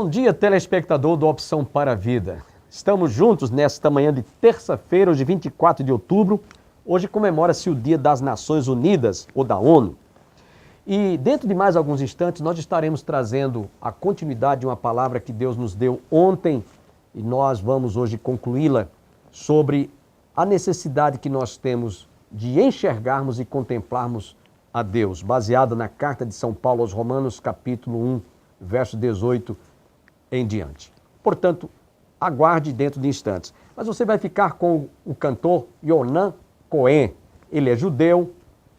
Bom dia, telespectador do Opção para a Vida. Estamos juntos nesta manhã de terça-feira, hoje 24 de outubro. Hoje comemora-se o Dia das Nações Unidas, ou da ONU. E dentro de mais alguns instantes nós estaremos trazendo a continuidade de uma palavra que Deus nos deu ontem e nós vamos hoje concluí-la sobre a necessidade que nós temos de enxergarmos e contemplarmos a Deus, baseada na carta de São Paulo aos Romanos, capítulo 1, verso 18 em diante. Portanto, aguarde dentro de instantes. Mas você vai ficar com o cantor Yonan Cohen. Ele é judeu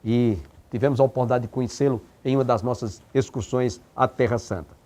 e tivemos a oportunidade de conhecê-lo em uma das nossas excursões à Terra Santa.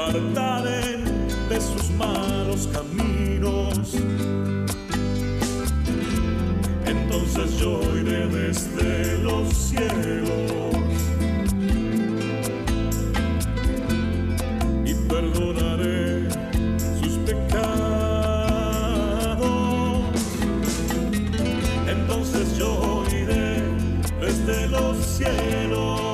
Apartaren de sus malos caminos, entonces yo iré desde los cielos y perdonaré sus pecados. Entonces yo iré desde los cielos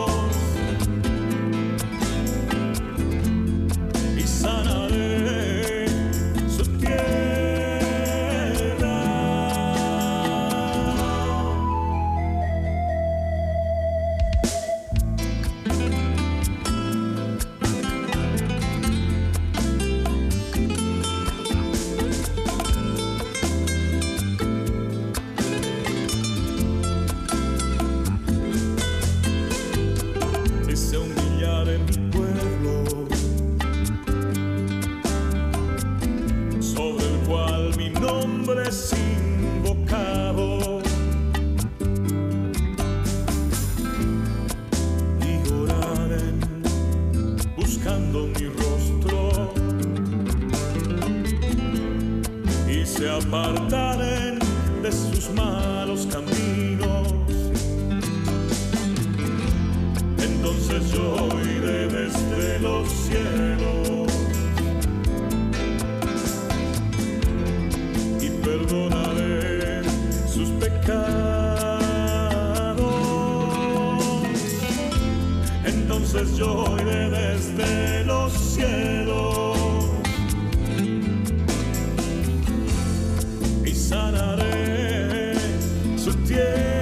apartaren de sus malos caminos, entonces yo iré desde los cielos y perdonaré sus pecados. Entonces yo iré desde los cielos sanaré su tierra.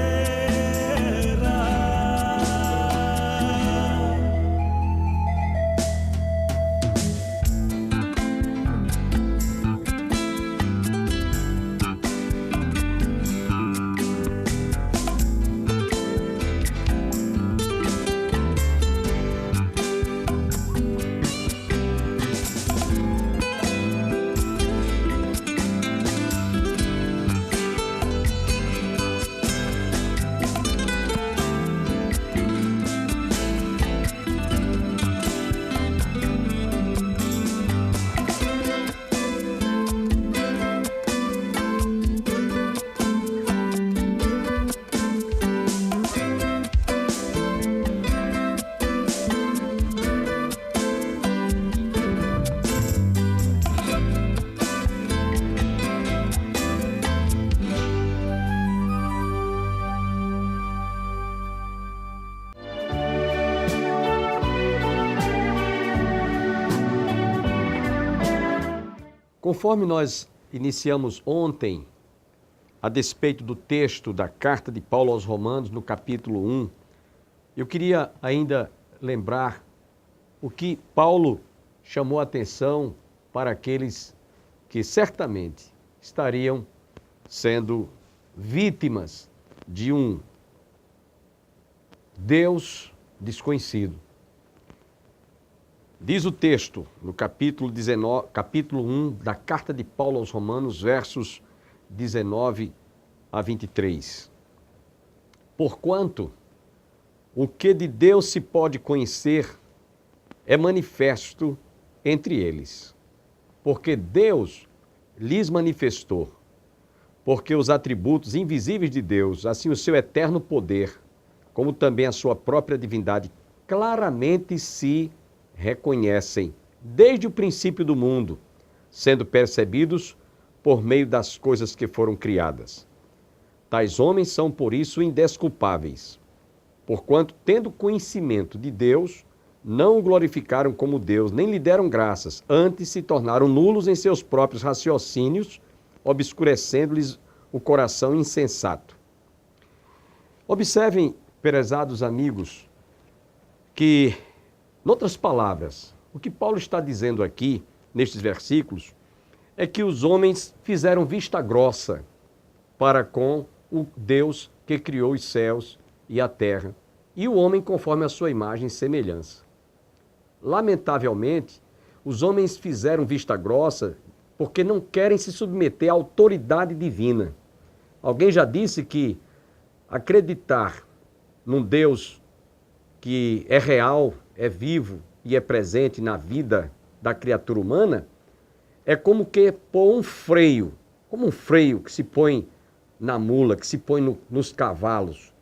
Conforme nós iniciamos ontem, a despeito do texto da carta de Paulo aos Romanos, no capítulo 1, eu queria ainda lembrar o que Paulo chamou a atenção para aqueles que certamente estariam sendo vítimas de um Deus desconhecido. Diz o texto, no capítulo 1 da carta de Paulo aos Romanos, versos 19 a 23. Porquanto o que de Deus se pode conhecer é manifesto entre eles, porque Deus lhes manifestou, porque os atributos invisíveis de Deus, assim o seu eterno poder, como também a sua própria divindade, claramente se reconhecem desde o princípio do mundo, sendo percebidos por meio das coisas que foram criadas. Tais homens são, por isso, indesculpáveis, porquanto, tendo conhecimento de Deus, não o glorificaram como Deus, nem lhe deram graças, antes se tornaram nulos em seus próprios raciocínios, obscurecendo-lhes o coração insensato. Observem, prezados amigos, que, em outras palavras, o que Paulo está dizendo aqui, nestes versículos, é que os homens fizeram vista grossa para com o Deus que criou os céus e a terra, e o homem conforme a sua imagem e semelhança. Lamentavelmente, os homens fizeram vista grossa porque não querem se submeter à autoridade divina. Alguém já disse que acreditar num Deus que é real, é vivo e é presente na vida da criatura humana é como que pôr um freio, como um freio que se põe na mula, que se põe nos cavalos.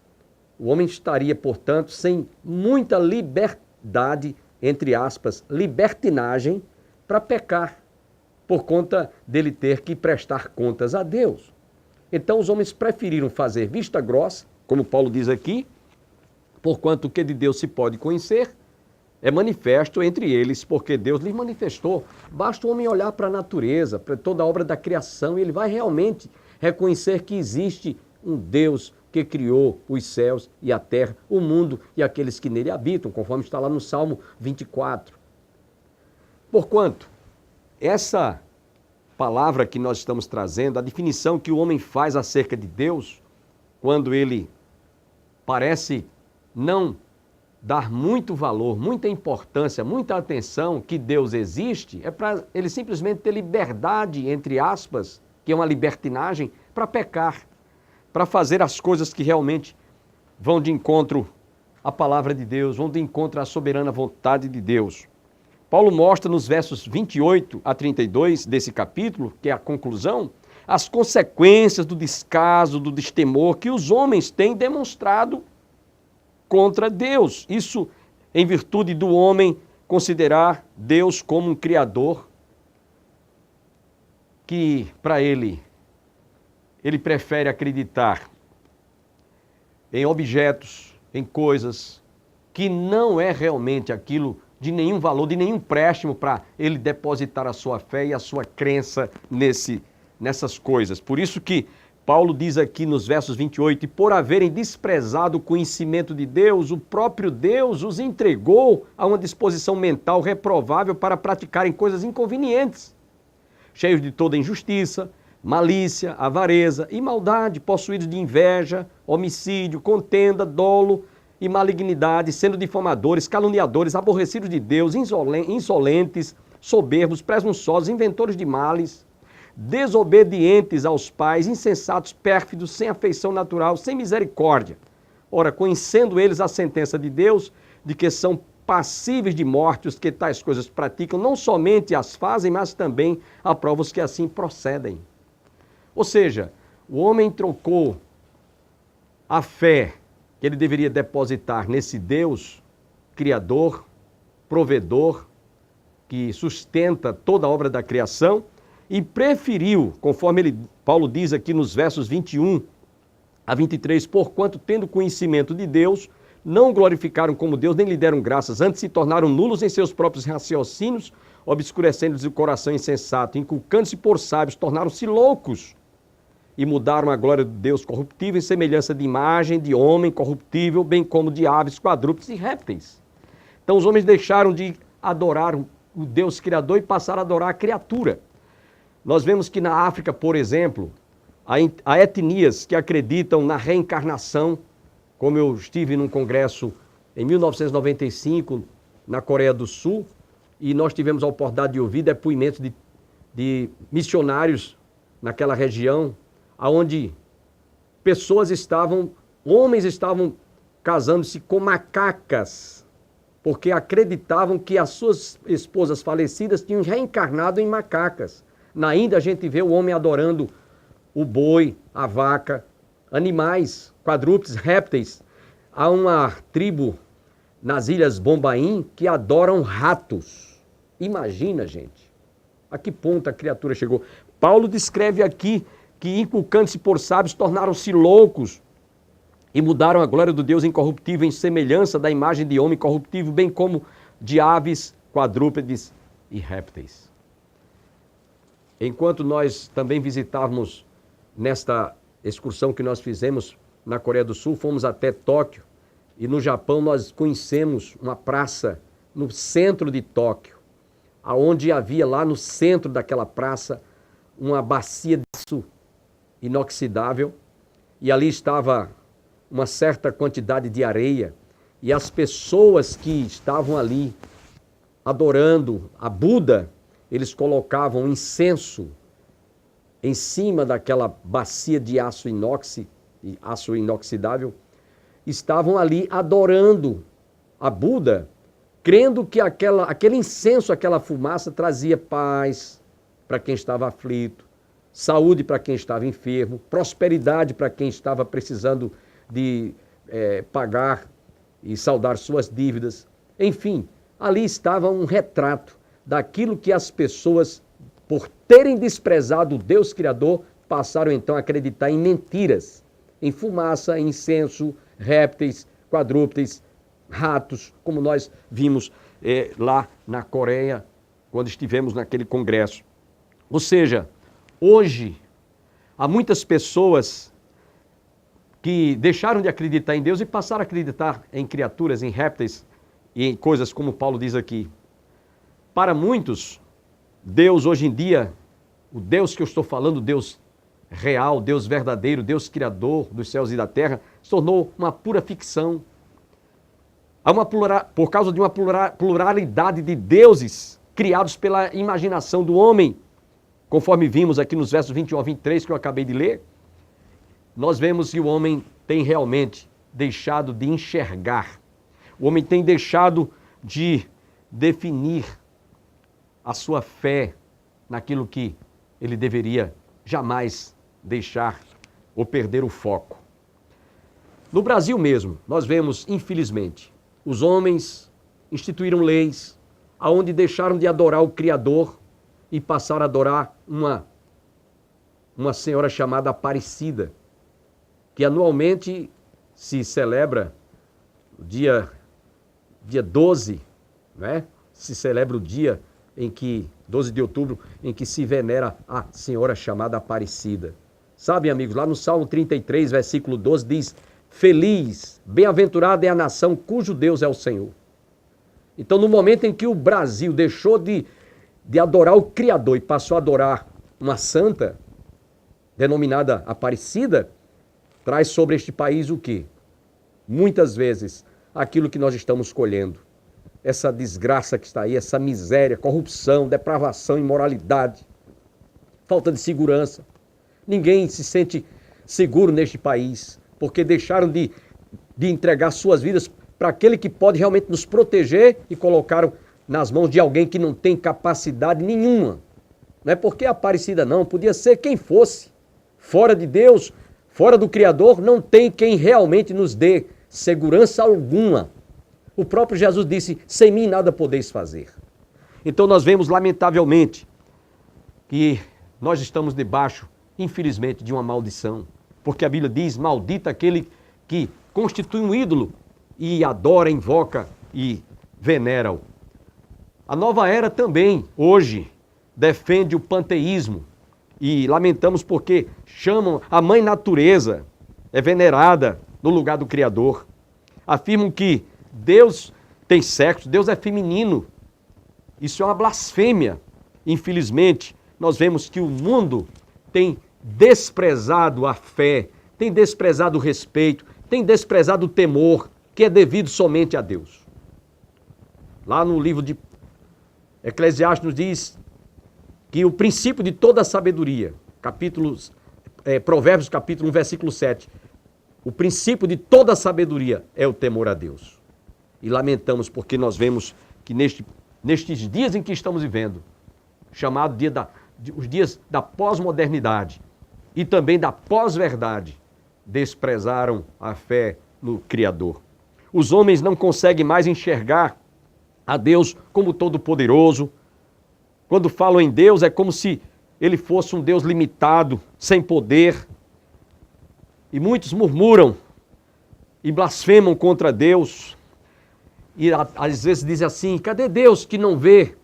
O homem estaria, portanto, sem muita liberdade, entre aspas, libertinagem, para pecar, por conta dele ter que prestar contas a Deus. Então os homens preferiram fazer vista grossa, como Paulo diz aqui, porquanto o que de Deus se pode conhecer é manifesto entre eles, porque Deus lhes manifestou. Basta o homem olhar para a natureza, para toda a obra da criação, e ele vai realmente reconhecer que existe um Deus que criou os céus e a terra, o mundo e aqueles que nele habitam, conforme está lá no Salmo 24. Porquanto, essa palavra que nós estamos trazendo, a definição que o homem faz acerca de Deus, quando ele parece não dar muito valor, muita importância, muita atenção que Deus existe, é para ele simplesmente ter liberdade, entre aspas, que é uma libertinagem, para pecar, para fazer as coisas que realmente vão de encontro à palavra de Deus, vão de encontro à soberana vontade de Deus. Paulo mostra nos versos 28 a 32 desse capítulo, que é a conclusão, as consequências do descaso, do destemor que os homens têm demonstrado contra Deus. Isso em virtude do homem considerar Deus como um criador que, para ele prefere acreditar em objetos, em coisas que não é realmente aquilo de nenhum valor, de nenhum empréstimo para ele depositar a sua fé e a sua crença nessas coisas. Por isso que Paulo diz aqui nos versos 28, e por haverem desprezado o conhecimento de Deus, o próprio Deus os entregou a uma disposição mental reprovável para praticarem coisas inconvenientes, cheios de toda injustiça, malícia, avareza e maldade, possuídos de inveja, homicídio, contenda, dolo e malignidade, sendo difamadores, caluniadores, aborrecidos de Deus, insolentes, soberbos, presunçosos, inventores de males, desobedientes aos pais, insensatos, pérfidos, sem afeição natural, sem misericórdia. Ora, conhecendo eles a sentença de Deus, de que são passíveis de morte os que tais coisas praticam, não somente as fazem, mas também aprovam os que assim procedem. Ou seja, o homem trocou a fé que ele deveria depositar nesse Deus criador, provedor, que sustenta toda a obra da criação, e preferiu, conforme Paulo diz aqui nos versos 21 a 23, porquanto, tendo conhecimento de Deus, não o glorificaram como Deus, nem lhe deram graças, antes se tornaram nulos em seus próprios raciocínios, obscurecendo-lhes o coração insensato, inculcando-se por sábios, tornaram-se loucos e mudaram a glória de Deus corruptível em semelhança de imagem de homem corruptível, bem como de aves, quadrúpedes e répteis. Então os homens deixaram de adorar o Deus Criador e passaram a adorar a criatura. Nós vemos que na África, por exemplo, há etnias que acreditam na reencarnação, como eu estive num congresso em 1995 na Coreia do Sul, e nós tivemos a oportunidade de ouvir depoimentos de missionários naquela região, onde homens estavam casando-se com macacas, porque acreditavam que as suas esposas falecidas tinham reencarnado em macacas. Na Índia a gente vê o homem adorando o boi, a vaca, animais, quadrúpedes, répteis. Há uma tribo nas Ilhas Bombaim que adoram ratos. Imagina, gente, a que ponto a criatura chegou. Paulo descreve aqui que, inculcando-se por sábios, tornaram-se loucos e mudaram a glória do Deus incorruptível em semelhança da imagem de homem corruptível, bem como de aves, quadrúpedes e répteis. Enquanto nós também visitávamos nesta excursão que nós fizemos na Coreia do Sul, fomos até Tóquio, e no Japão nós conhecemos uma praça no centro de Tóquio, aonde havia lá no centro daquela praça uma bacia de aço inoxidável, e ali estava uma certa quantidade de areia, e as pessoas que estavam ali adorando a Buda, eles colocavam incenso em cima daquela bacia de aço inoxidável, estavam ali adorando a Buda, crendo que aquele incenso, aquela fumaça trazia paz para quem estava aflito, saúde para quem estava enfermo, prosperidade para quem estava precisando de pagar e saldar suas dívidas. Enfim, ali estava um retrato daquilo que as pessoas, por terem desprezado o Deus Criador, passaram então a acreditar em mentiras, em fumaça, em incenso, répteis, quadrúpedes, ratos, como nós vimos lá na Coreia, quando estivemos naquele congresso. Ou seja, hoje, há muitas pessoas que deixaram de acreditar em Deus e passaram a acreditar em criaturas, em répteis e em coisas como Paulo diz aqui. Para muitos, Deus hoje em dia, o Deus que eu estou falando, Deus real, Deus verdadeiro, Deus criador dos céus e da terra, se tornou uma pura ficção. Por causa de uma pluralidade de deuses criados pela imaginação do homem, conforme vimos aqui nos versos 21 a 23 que eu acabei de ler, nós vemos que o homem tem realmente deixado de enxergar. O homem tem deixado de definir a sua fé naquilo que ele deveria jamais deixar ou perder o foco. No Brasil mesmo, nós vemos, infelizmente, os homens instituíram leis aonde deixaram de adorar o Criador e passaram a adorar uma senhora chamada Aparecida, que anualmente se celebra o dia 12, né? Se celebra o dia 12 de outubro, em que se venera a senhora chamada Aparecida. Sabe, amigos, lá no Salmo 33, versículo 12, diz: feliz, bem-aventurada é a nação cujo Deus é o Senhor. Então, no momento em que o Brasil deixou de adorar o Criador e passou a adorar uma santa, denominada Aparecida, traz sobre este país o quê? Muitas vezes, aquilo que nós estamos colhendo. Essa desgraça que está aí, essa miséria, corrupção, depravação, imoralidade, falta de segurança. Ninguém se sente seguro neste país, porque deixaram de entregar suas vidas para aquele que pode realmente nos proteger e colocaram nas mãos de alguém que não tem capacidade nenhuma. Não é porque é Aparecida não, podia ser quem fosse. Fora de Deus, fora do Criador, não tem quem realmente nos dê segurança alguma. O próprio Jesus disse: sem mim nada podeis fazer. Então nós vemos, lamentavelmente, que nós estamos debaixo, infelizmente, de uma maldição. Porque a Bíblia diz: maldito aquele que constitui um ídolo e adora, invoca e venera-o. A nova era também, hoje, defende o panteísmo. E lamentamos porque chamam a mãe natureza, é venerada no lugar do Criador. Afirmam que Deus tem sexo, Deus é feminino. Isso é uma blasfêmia. Infelizmente, nós vemos que o mundo tem desprezado a fé, tem desprezado o respeito, tem desprezado o temor, que é devido somente a Deus. Lá no livro de Eclesiastes nos diz que o princípio de toda a sabedoria, Provérbios capítulo 1, versículo 7, o princípio de toda a sabedoria é o temor a Deus. E lamentamos porque nós vemos que nestes dias em que estamos vivendo, chamado os dias da pós-modernidade e também da pós-verdade, desprezaram a fé no Criador. Os homens não conseguem mais enxergar a Deus como todo-poderoso. Quando falam em Deus, é como se ele fosse um Deus limitado, sem poder. E muitos murmuram e blasfemam contra Deus. E às vezes dizem assim, cadê Deus que não vê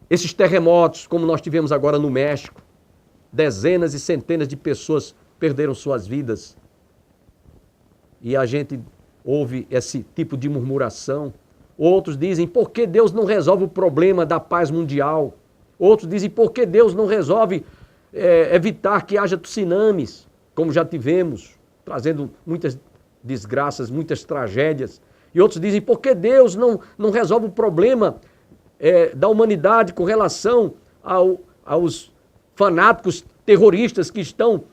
esses terremotos, como nós tivemos agora no México? Dezenas e centenas de pessoas perderam suas vidas. E a gente ouve esse tipo de murmuração. Outros dizem, por que Deus não resolve o problema da paz mundial? Outros dizem, por que Deus não resolve evitar que haja tsunamis, como já tivemos, trazendo muitas desgraças, muitas tragédias. E outros dizem, por que Deus não resolve o problema da humanidade com relação aos fanáticos terroristas que estão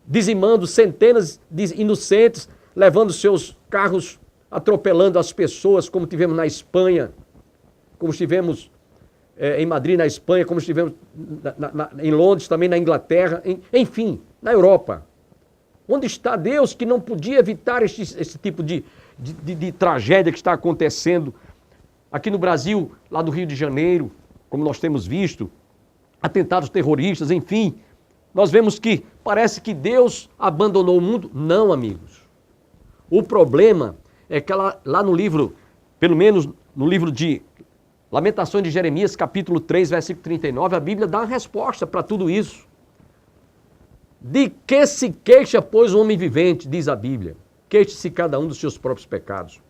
dizimando centenas de inocentes, levando seus carros, atropelando as pessoas, como tivemos na Espanha, como tivemos em Madrid, na Espanha, como tivemos em Londres, também na Inglaterra, enfim, na Europa. Onde está Deus que não podia evitar esse tipo de tragédia que está acontecendo aqui no Brasil, lá do Rio de Janeiro, como nós temos visto, atentados terroristas, enfim. Nós vemos que parece que Deus abandonou o mundo. Não, amigos. O problema é que lá no livro, pelo menos no livro de Lamentações de Jeremias, capítulo 3, versículo 39, a Bíblia dá uma resposta para tudo isso. De que se queixa, pois, o homem vivente, diz a Bíblia? Queixe-se cada um dos seus próprios pecados.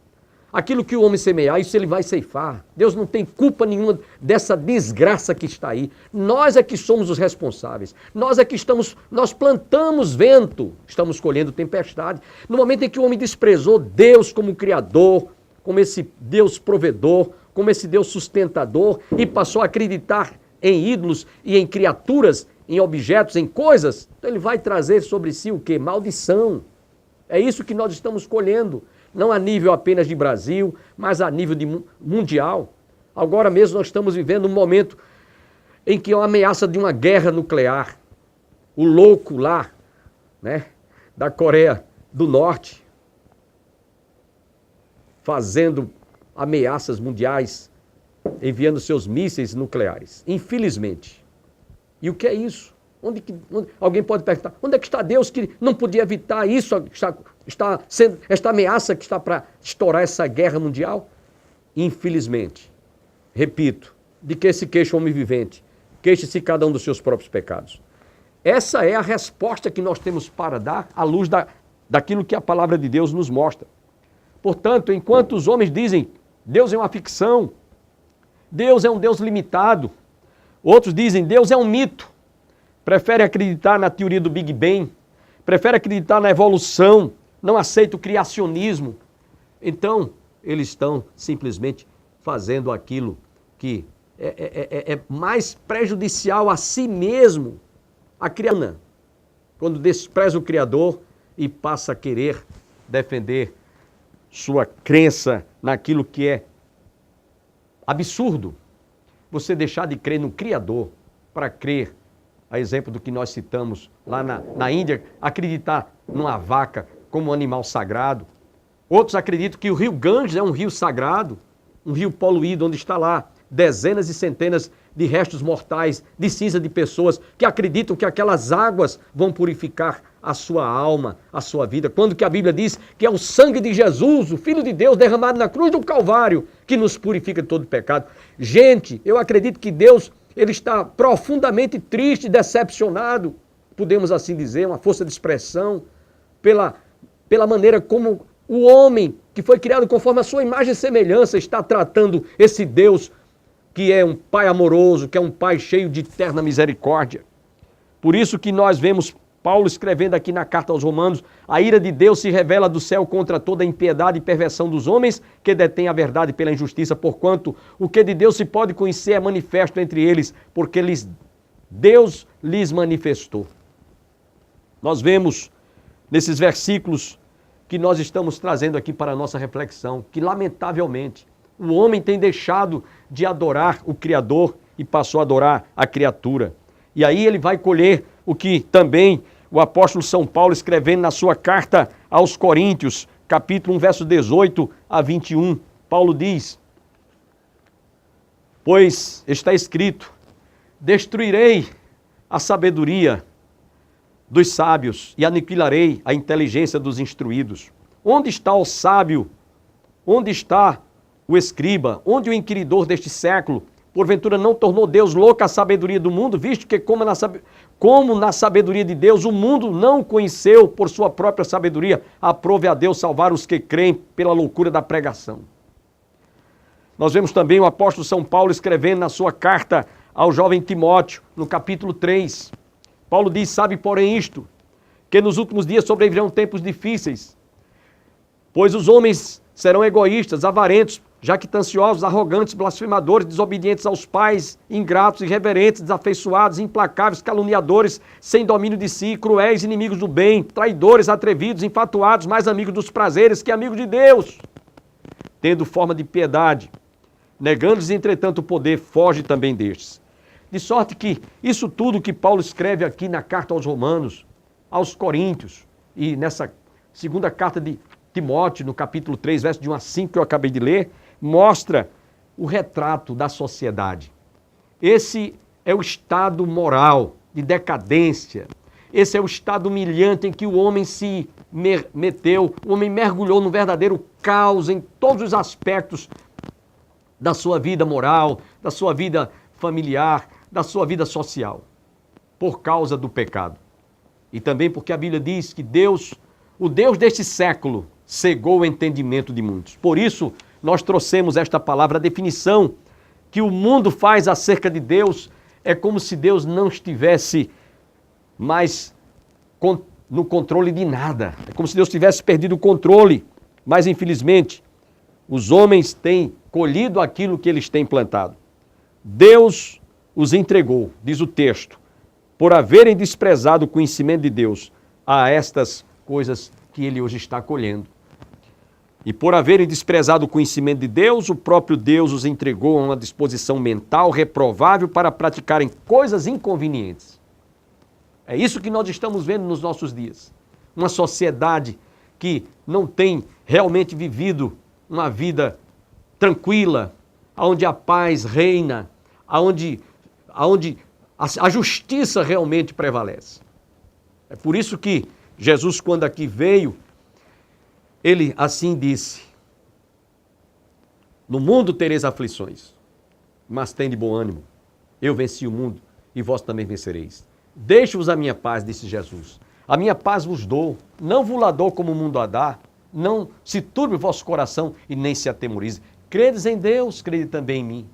Aquilo que o homem semear, isso ele vai ceifar. Deus não tem culpa nenhuma dessa desgraça que está aí. Nós é que somos os responsáveis. Nós é que nós plantamos vento, estamos colhendo tempestade. No momento em que o homem desprezou Deus como Criador, como esse Deus provedor, como esse Deus sustentador, e passou a acreditar em ídolos e em criaturas, em objetos, em coisas, então ele vai trazer sobre si o quê? Maldição. É isso que nós estamos colhendo. Não a nível apenas de Brasil, mas a nível mundial. Agora mesmo nós estamos vivendo um momento em que há uma ameaça de uma guerra nuclear. O louco lá, né, da Coreia do Norte, fazendo ameaças mundiais, enviando seus mísseis nucleares. Infelizmente. E o que é isso? Alguém pode perguntar, onde é que está Deus que não podia evitar isso, esta ameaça que está para estourar essa guerra mundial? Infelizmente, repito, de que se queixa o homem vivente? Queixe-se cada um dos seus próprios pecados. Essa é a resposta que nós temos para dar à luz daquilo que a palavra de Deus nos mostra. Portanto, enquanto os homens dizem, Deus é uma ficção, Deus é um Deus limitado, outros dizem, Deus é um mito, prefere acreditar na teoria do Big Bang, prefere acreditar na evolução, não aceita o criacionismo. Então, eles estão simplesmente fazendo aquilo que é mais prejudicial a si mesmo, a criatura, quando despreza o Criador e passa a querer defender sua crença naquilo que é absurdo. Você deixar de crer no Criador para crer, a exemplo do que nós citamos lá na Índia, acreditar numa vaca como um animal sagrado. Outros acreditam que o rio Ganges é um rio sagrado, um rio poluído, onde está lá dezenas e centenas de restos mortais, de cinza de pessoas que acreditam que aquelas águas vão purificar a sua alma, a sua vida. Quando que a Bíblia diz que é o sangue de Jesus, o Filho de Deus, derramado na cruz do Calvário, que nos purifica de todo pecado. Gente, eu acredito que Deus, ele está profundamente triste, decepcionado, podemos assim dizer, uma força de expressão, pela maneira como o homem, que foi criado conforme a sua imagem e semelhança, está tratando esse Deus que é um Pai amoroso, que é um Pai cheio de eterna misericórdia. Por isso que nós vemos Paulo escrevendo aqui na carta aos Romanos: a ira de Deus se revela do céu contra toda a impiedade e perversão dos homens que detêm a verdade pela injustiça, porquanto o que de Deus se pode conhecer é manifesto entre eles, porque Deus lhes manifestou. Nós vemos nesses versículos que nós estamos trazendo aqui para a nossa reflexão, que lamentavelmente o homem tem deixado de adorar o Criador e passou a adorar a criatura. E aí ele vai colher o que também o apóstolo São Paulo, escrevendo na sua carta aos Coríntios, capítulo 1, verso 18 a 21, Paulo diz: pois está escrito, destruirei a sabedoria dos sábios e aniquilarei a inteligência dos instruídos. Onde está o sábio? Onde está o escriba? Onde o inquiridor deste século? Porventura não tornou Deus louca a sabedoria do mundo, visto que como na sabedoria de Deus o mundo não o conheceu por sua própria sabedoria, aprove a Deus salvar os que creem pela loucura da pregação. Nós vemos também o apóstolo São Paulo escrevendo na sua carta ao jovem Timóteo, no capítulo 3. Paulo diz: sabe porém isto, que nos últimos dias sobrevirão tempos difíceis, pois os homens serão egoístas, avarentos, jactanciosos, arrogantes, blasfemadores, desobedientes aos pais, ingratos, irreverentes, desafeiçoados, implacáveis, caluniadores, sem domínio de si, cruéis, inimigos do bem, traidores, atrevidos, infatuados, mais amigos dos prazeres que amigos de Deus, tendo forma de piedade, negando-lhes, entretanto, o poder, foge também destes. De sorte que isso tudo que Paulo escreve aqui na carta aos Romanos, aos Coríntios e nessa segunda carta de Timóteo, no capítulo 3, verso de 1 a 5, que eu acabei de ler, mostra o retrato da sociedade. Esse é o estado moral de decadência. Esse é o estado humilhante em que o homem se meteu, o homem mergulhou no verdadeiro caos em todos os aspectos da sua vida moral, da sua vida familiar, da sua vida social, por causa do pecado. E também porque a Bíblia diz que Deus, o Deus deste século, cegou o entendimento de muitos. Por isso, nós trouxemos esta palavra, a definição que o mundo faz acerca de Deus é como se Deus não estivesse mais no controle de nada. É como se Deus tivesse perdido o controle. Mas, infelizmente, os homens têm colhido aquilo que eles têm plantado. Deus os entregou, diz o texto, por haverem desprezado o conhecimento de Deus, a estas coisas que ele hoje está colhendo. E por haverem desprezado o conhecimento de Deus, o próprio Deus os entregou a uma disposição mental reprovável para praticarem coisas inconvenientes. É isso que nós estamos vendo nos nossos dias. Uma sociedade que não tem realmente vivido uma vida tranquila, onde a paz reina, onde a justiça realmente prevalece. É por isso que Jesus, quando aqui veio, ele assim disse: no mundo tereis aflições, mas tende bom ânimo. Eu venci o mundo e vós também vencereis. Deixo-vos a minha paz, disse Jesus. A minha paz vos dou, não vos la dou como o mundo a dá. Não se turbe o vosso coração e nem se atemorize. Credes em Deus, crede também em mim.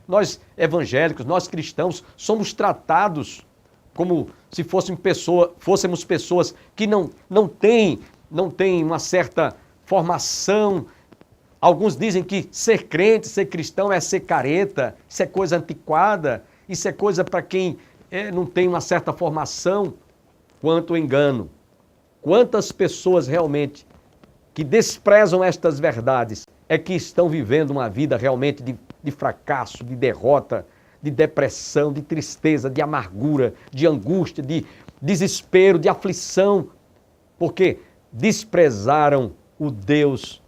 Nós evangélicos, nós cristãos, somos tratados como se fôssemos pessoas que não têm uma certa formação. Alguns dizem que ser crente, ser cristão é ser careta, isso é coisa antiquada, isso é coisa para quem não tem uma certa formação. Quanto engano! Quantas pessoas realmente que desprezam estas verdades é que estão vivendo uma vida realmente de fracasso, de derrota, de depressão, de tristeza, de amargura, de angústia, de desespero, de aflição, porque desprezaram o Deus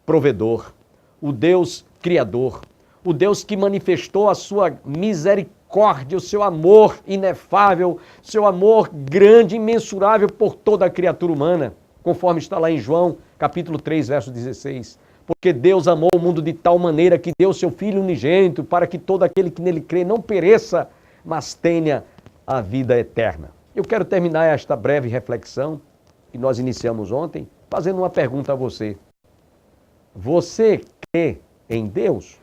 provedor, o Deus criador, o Deus que manifestou a sua misericórdia, o seu amor inefável, seu amor grande, imensurável por toda a criatura humana, conforme está lá em João, capítulo 3, verso 16. Porque Deus amou o mundo de tal maneira que deu seu Filho unigênito para que todo aquele que nele crê não pereça, mas tenha a vida eterna. Eu quero terminar esta breve reflexão que nós iniciamos ontem, fazendo uma pergunta a você. Você crê em Deus?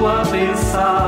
a pensar.